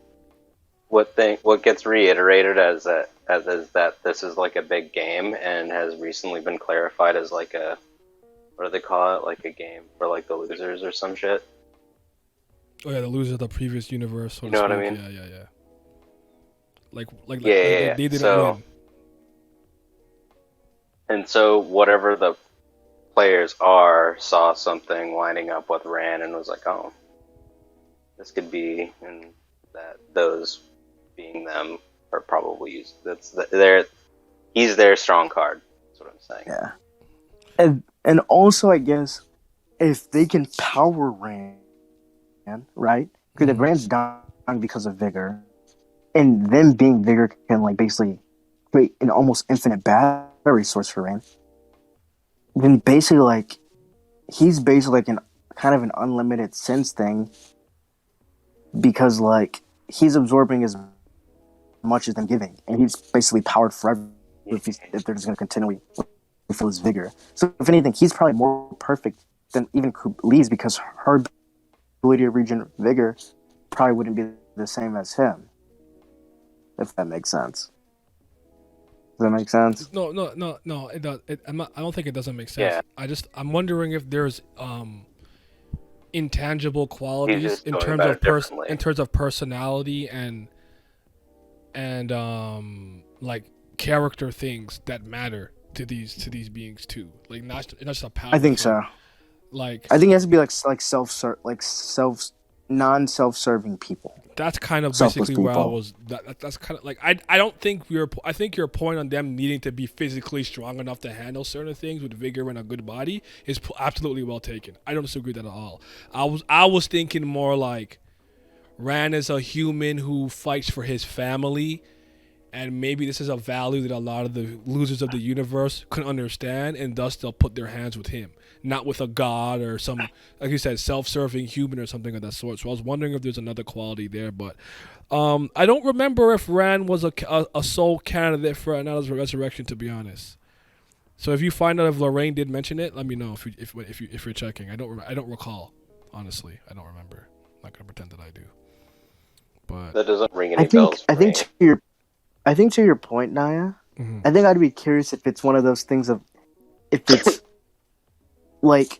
what gets reiterated as that this is like a big game and has recently been clarified as like a, what do they call it, like a game for like the losers or some shit. Oh yeah, the loser of the previous universe. So you know what I mean? Yeah. Like yeah. They didn't win. And so whatever the players saw something lining up with Ran and was like, oh, this could be, and that those being them are probably used. He's their strong card. That's what I'm saying. Yeah. And also, I guess, if they can power Ran, right? Because if Ran's dying because of vigor, and them being vigor can like basically create an almost infinite battery source for Ran, then basically like he's basically like an kind of an unlimited sense thing, because like he's absorbing as much as them giving, and he's basically powered forever if they're just going to continually feel his vigor. So if anything, he's probably more perfect than even Lee's, because her ability to regenerate vigor probably wouldn't be the same as him, if that makes sense. Does that make sense? No. It does. I don't think it doesn't make sense. Yeah. I'm wondering if there's intangible qualities in terms of personality and like character things that matter to these beings too. Like not just a power. I think so. Like I think it has to be like non-self-serving people. That's kind of basically where I was. That's kind of like I don't think I think your point on them needing to be physically strong enough to handle certain things with vigor and a good body is absolutely well taken. I don't disagree with that at all. I was thinking more like Ran is a human who fights for his family, and maybe this is a value that a lot of the losers of the universe couldn't understand, and thus they'll put their hands with him, not with a god or some, like you said, self-serving human or something of that sort. So I was wondering if there's another quality there, but I don't remember if Ran was a sole candidate for Anata's resurrection, to be honest. So if you find out if Lorraine did mention it, let me know if you're checking. I don't recall, honestly. I don't remember. I'm not gonna pretend that I do. But that doesn't ring any bells. I think to your point, Naya, I think I'd be curious if it's one of those things of, if it's like,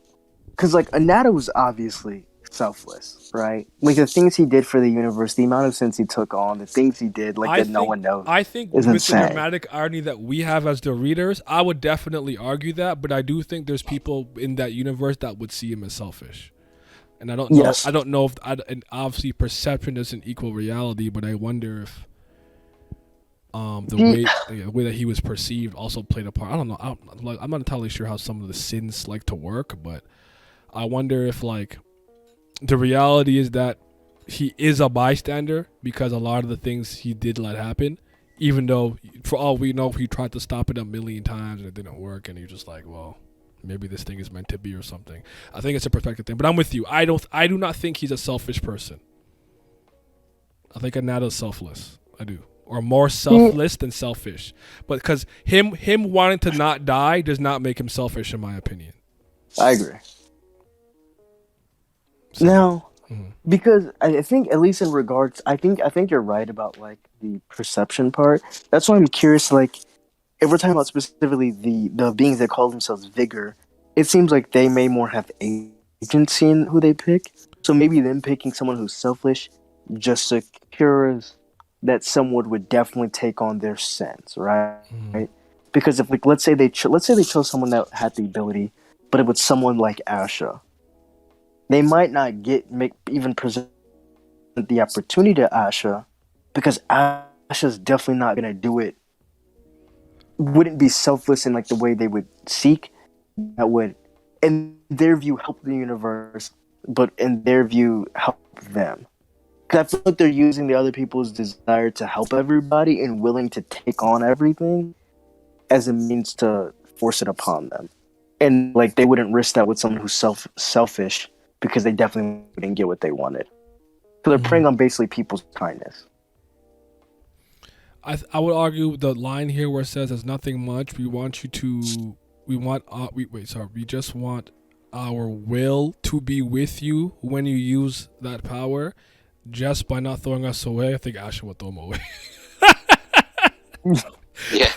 because like Anata was obviously selfless, right? Like the things he did for the universe, the amount of sins he took on, the things he did, like I that no think one knows, I think is with the insane. dramatic irony that we have as the readers, I would definitely argue that, but I do think there's people in that universe that would see him as selfish. And I don't know. Yes. I don't know if. And obviously, perception doesn't equal reality. But I wonder if the way that he was perceived also played a part. I don't know. I'm not entirely sure how some of the sins like to work, but I wonder if like the reality is that he is a bystander because a lot of the things he did let happen, even though for all we know he tried to stop it a million times and it didn't work, and you're just like, well, maybe this thing is meant to be or something. I think it's a perspective thing, but I'm with you. I do not think he's a selfish person. I think Anata's selfless. I do, or more selfless than selfish. But because him wanting to not die does not make him selfish, in my opinion. I agree. So, Now, because I think at least in regards, I think you're right about like the perception part. That's why I'm curious. Like, if we're talking about specifically the beings that call themselves Vigor, it seems like they may more have agency in who they pick. So maybe them picking someone who's selfish just secures that someone would definitely take on their sins, right? Because if like let's say they chose someone that had the ability, but it was someone like Asha, they might not even present the opportunity to Asha because Asha's definitely not gonna do it. Wouldn't be selfless in like the way they would seek. That would, in their view, help the universe, but in their view, help them. Because I feel like they're using the other people's desire to help everybody and willing to take on everything as a means to force it upon them. And like they wouldn't risk that with someone who's selfish because they definitely wouldn't get what they wanted. So they're preying on basically people's kindness. I would argue the line here where it says there's nothing much. We just want our will to be with you when you use that power. Just by not throwing us away, I think Asha would throw them away. Yeah.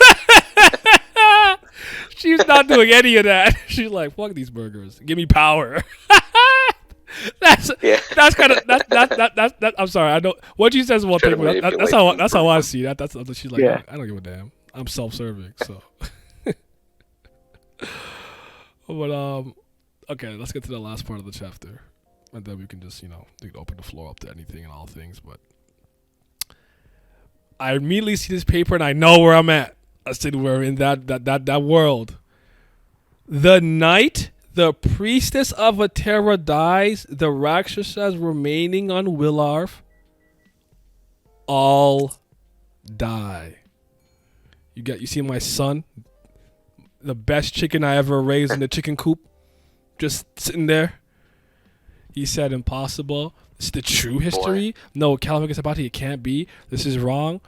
She's not doing any of that. She's like, fuck these burgers. Give me power. That's kind of that. I'm sorry. I don't. What you said is one thing. That's how I see that. That's she's like. Yeah. I don't give a damn. I'm self-serving. So. But okay. Let's get to the last part of the chapter, and then we can just we can open the floor up to anything and all things. But I immediately see this paper and I know where I'm at. I said we're in that world. The night the priestess of Atera dies, the Rakshasas remaining on Willarf all die. You see my son, the best chicken I ever raised in the chicken coop, just sitting there. He said impossible. This is the true history. No, Calamicus Abati, it can't be. This is wrong.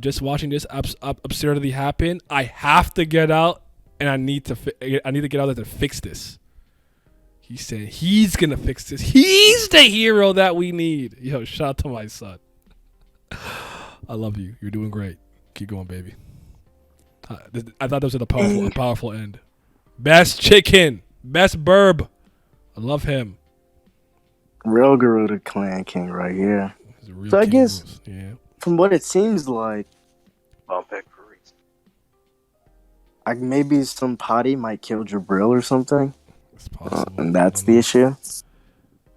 Just watching this absurdity happen, I have to get out. And I need to get out there to fix this. He said he's gonna fix this. He's the hero that we need. Yo, shout out to my son. I love you. You're doing great. Keep going, baby. I thought this was a powerful end. Best chicken, best Birb. I love him. Real Garuda clan king right here. So I guess from what it seems like, like maybe some potty might kill Jabril or something. It's possible. And that's the issue.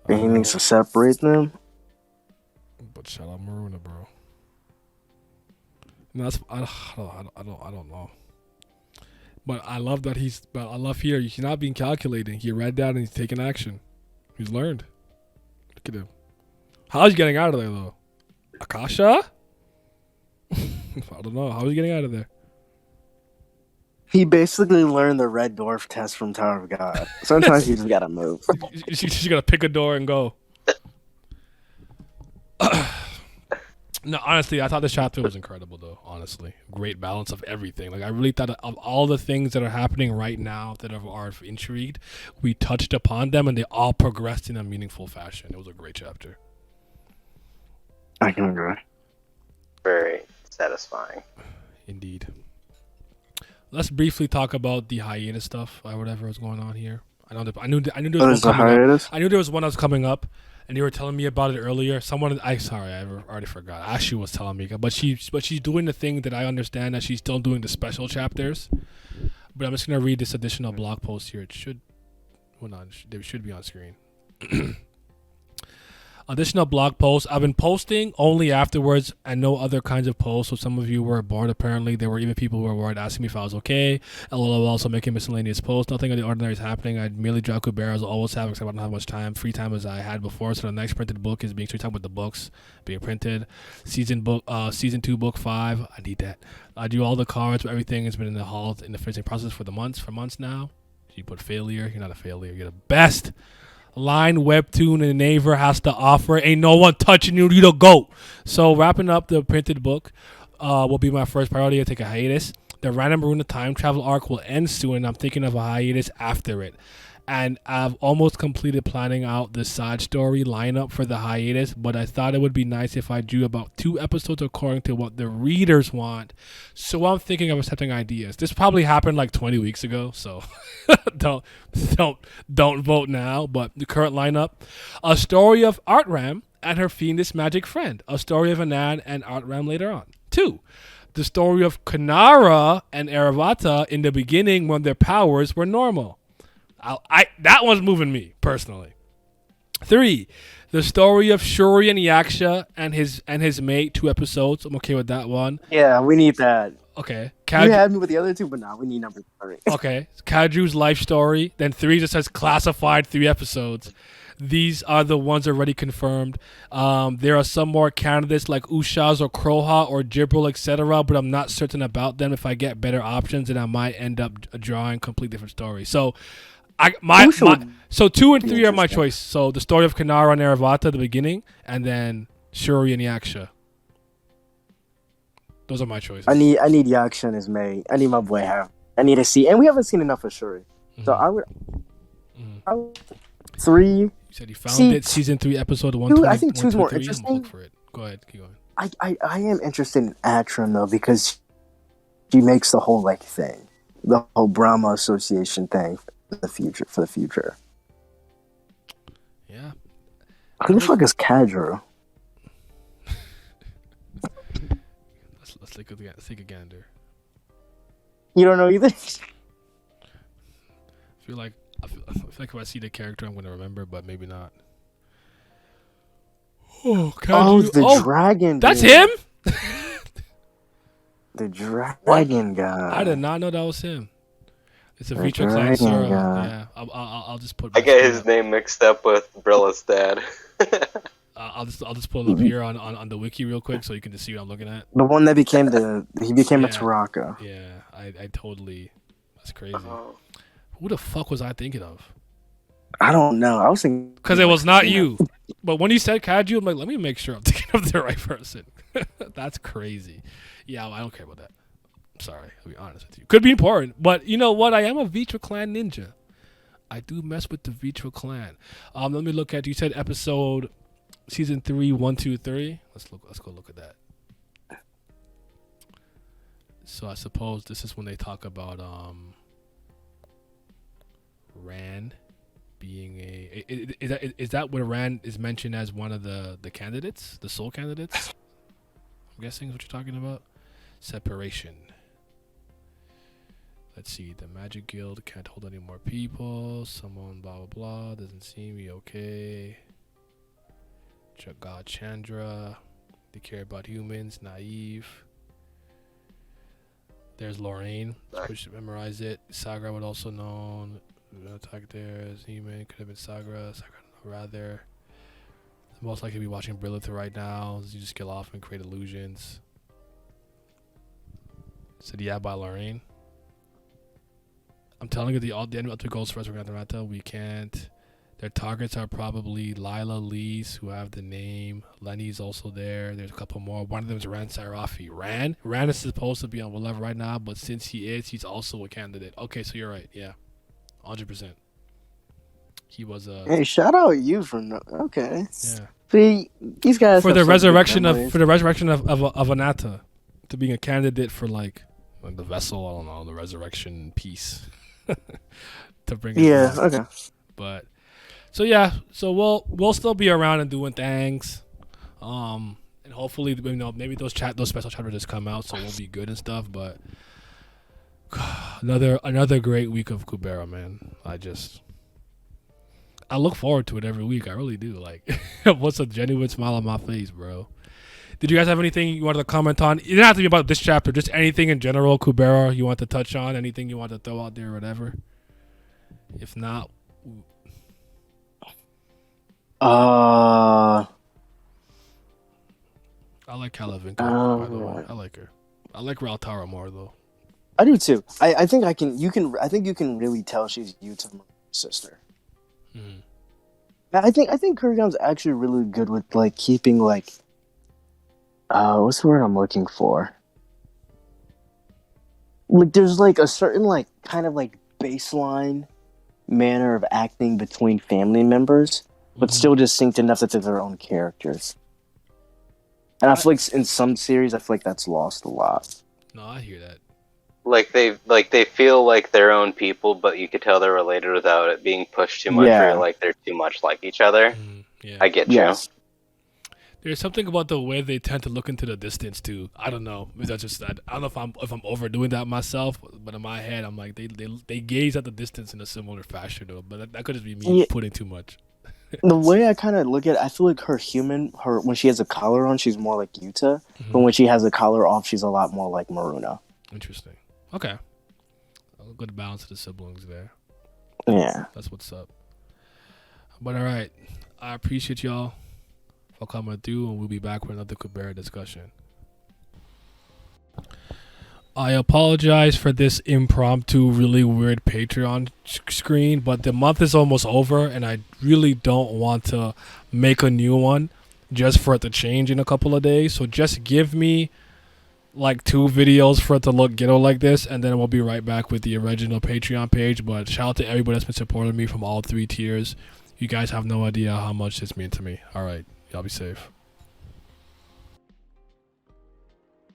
And he needs to separate them. But shout out Maruna, bro. No, I don't know. But I love that I love here. He's not being calculating. He read that and he's taking action. He's learned. Look at him. How's he getting out of there though? Akasha? I don't know. How is he getting out of there? He basically learned the Red Dwarf test from Tower of God. Sometimes you just gotta move. You just gotta pick a door and go. No, honestly, I thought this chapter was incredible, though. Honestly, great balance of everything. Like I really thought of all the things that are happening right now that are intrigued, we touched upon them, and they all progressed in a meaningful fashion. It was a great chapter. I can agree. Very satisfying. Indeed. Let's briefly talk about the hyena stuff or whatever is going on here. I knew there was There's one a coming up. hiatus. I knew there was one that was coming up, and you were telling me about it earlier. I already forgot. Ashley was telling me, but she's doing the thing that I understand that she's still doing the special chapters. But I'm just gonna read this additional blog post here. It should be on screen. Additional blog posts. I've been posting only afterwards and no other kinds of posts. So some of you were bored. Apparently, there were even people who were worried, asking me if I was okay. LOL. Also making miscellaneous posts. Nothing of the ordinary is happening. I merely draw Kubera as I always have, except I don't have much free time as I had before. So the next printed book is being talking about the books being printed. Season 2, book 5. I need that. I do all the cards. But everything has been in the halt in the finishing process for months now. You put failure. You're not a failure. You're the best line webtoon and Naver has to offer. Ain't no one touching you. You the GOAT. So wrapping up the printed book will be my first priority. I take a hiatus. The random Maruna time travel arc will end soon. I'm thinking of a hiatus after it. And I've almost completed planning out the side story lineup for the hiatus, but I thought it would be nice if I drew about 2 episodes according to what the readers want. So I'm thinking of accepting ideas. This probably happened like 20 weeks ago, so don't vote now. But the current lineup: a story of Artram and her fiendish magic friend. A story of Anand and Artram later on. 2. The story of Kanara and Aravata in the beginning when their powers were normal. That one's moving me personally. 3. The story of Shuri and Yaksha and his mate. 2 episodes. I'm okay with that one. Yeah, we need that. Okay. You had me with the other 2, but now we need number 3. Okay. Kadru's life story. Then 3 just says classified 3 episodes. These are the ones already confirmed. There are some more candidates like Ushaz or Kroha or Jibril, etc., but I'm not certain about them. If I get better options, then I might end up drawing completely different stories. So, so 2 and 3 are my choice. So the story of Kanara and Aravata at the beginning, and then Shuri and Yaksha. Those are my choices. I need Yaksha and his mate. I need my boy Harry. I need to see, and we haven't seen enough of Shuri. So I would 3. You said you found it. Season 3, episode 1. I think 2's more interesting. Look for it. Go ahead, keep going. I am interested in Atron though, because she makes the whole thing, the whole Brahma Association thing for the future. Yeah. Who the fuck is Kadra? Let's take a gander. You don't know either. I feel like if I see the character, I'm gonna remember, but maybe not. The dragon. That's him. The dragon guy. I did not know that was him. It's a Vitra Clan Sora. Yeah, I'll just put. I get his name mixed up with Brilla's dad. I'll just pull it up here on the wiki real quick so you can just see what I'm looking at. The one that became a Taraka. Yeah, I totally. That's crazy. Oh. Who the fuck was I thinking of? I don't know. I was thinking because it was not you. But when you said Kaju, I'm like, let me make sure I'm thinking of the right person. That's crazy. Yeah, I don't care about that. I'm sorry, I'll be honest with you. Could be important, but you know what? I am a Vitra Clan ninja. I do mess with the Vitra Clan. Let me look at. You said episode, season 3, 1, 2, 3. Let's go look at that. So I suppose this is when they talk about Rand being is that where Rand is mentioned as one of the candidates, the soul candidates? I'm guessing is what you're talking about. Separation. Let's see. The Magic Guild can't hold any more people. Someone blah blah blah doesn't seem to be okay. God Chandra. They care about humans. Naive. There's Lorraine. We should memorize it. Sagra would also known. Attack there. He-Man could have been Sagra. Rather. Most likely be watching Brilith right now. You just kill off and create illusions. Said yeah by Lorraine. I'm telling you, the end of the goals for us, we can't. Their targets are probably Lila Lees, who have the name. Lenny's also there. There's a couple more. One of them is Ran Sarafi. Ran is supposed to be on Whatever right now, but since he's also a candidate. Okay, so you're right. Yeah, 100%. He was a. Hey, shout out you for okay. Yeah. See, these guys for the resurrection of Anata, to being a candidate for like the vessel. I don't know, the resurrection piece. to bring it Yeah. back. Okay. But so yeah, so we'll still be around and doing things. And hopefully, maybe those special chapters just come out, so we'll be good and stuff. But another great week of Kubera, man. I look forward to it every week. I really do. Like, what's a genuine smile on my face, bro? Did you guys have anything you wanted to comment on? It didn't have to be about this chapter, just anything in general, Kubera, you want to touch on, anything you want to throw out there or whatever. If not, I like Calavinka, by the way. I like her. I like Raltara more though. I do too. I think I can. You can. I think you can really tell she's Yuta sister. Mm. I think Kurigam's actually really good with like keeping like. What's the word I'm looking for? Like, there's like a certain like kind of like baseline manner of acting between family members, but still distinct enough that they're their own characters. And I feel like in some series, I feel like that's lost a lot. No, I hear that. Like they feel like their own people, but you could tell they're related without it being pushed too much, Yeah. or like they're too much like each other. Yeah. I get Yes. There's something about the way they tend to look into the distance too. I don't know. Maybe that's just that. I don't know if I'm overdoing that myself, but in my head, I'm like they gaze at the distance in a similar fashion, though. But that could just be me putting too much. The way I kind of look at it, I feel like her when she has a collar on, she's more like Yuta, but when she has a collar off, she's a lot more like Maruna. Interesting. Okay. A good balance of the siblings there. Yeah. That's what's up. But all right. I appreciate y'all for coming through, and we'll be back with another Kubera discussion. I apologize for this impromptu, really weird Patreon screen, but the month is almost over, and I really don't want to make a new one just for it to change in a couple of days. So just give me like 2 videos for it to look ghetto like this, and then we'll be right back with the original Patreon page. But shout out to everybody that's been supporting me from all 3 tiers. You guys have no idea how much this means to me. All right, y'all be safe.